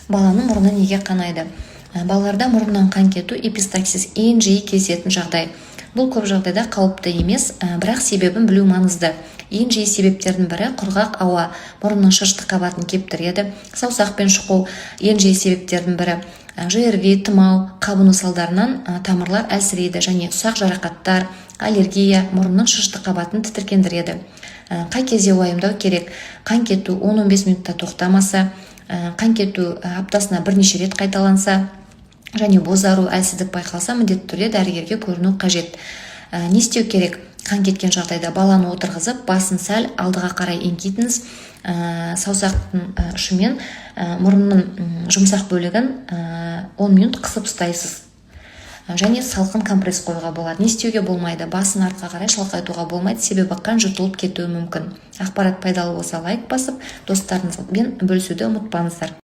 Баланың мұрны неге қанайды? Балаларда мұрыннан қан кету эпистаксис ең жиі кездесетін жағдай. Бұл көп жағдайда қауіпті емес, бірақ себебін білу маңызды. Ең жиі себептердің бірі құрғақ ауа мұрынның шырышты қабатын кептіреді. Саусақпен шұқу ең жиі себептердің бірі. ЖРВИ, тұмау, қабыну салдарынан тамырлар әлсірейді және ұсақ жарақаттар, аллергия мұрынның шырышты қабатын тітіркендіреді. Қай кезде уайымдау керек? Қан кету 10-15 минутта тоқтамаса, қан кету аптасына бірнеше рет қайталанса, және бозару, әлсіздік байқалса, міндетті түрде дәрігерге көріну қажет. Не істеу керек? Қан кеткен жағдайда баланы отырғызып, басын сәл алдыға қарай еңкейтіңіз, саусақтың ұшымен мұрынның жұмсақ бөлігін 10 минут қысып ұстайсыз. Және салқын компресс қоюға болады. Не істеуге болмайды? Басын артқа қарай шалқайтуға болмайды, себебі қан жұтылып кетуі мүмкін. Ақпарат пайдалы болса лайк басып, достарыңызбен бөлісуді ұмытпаңыздар.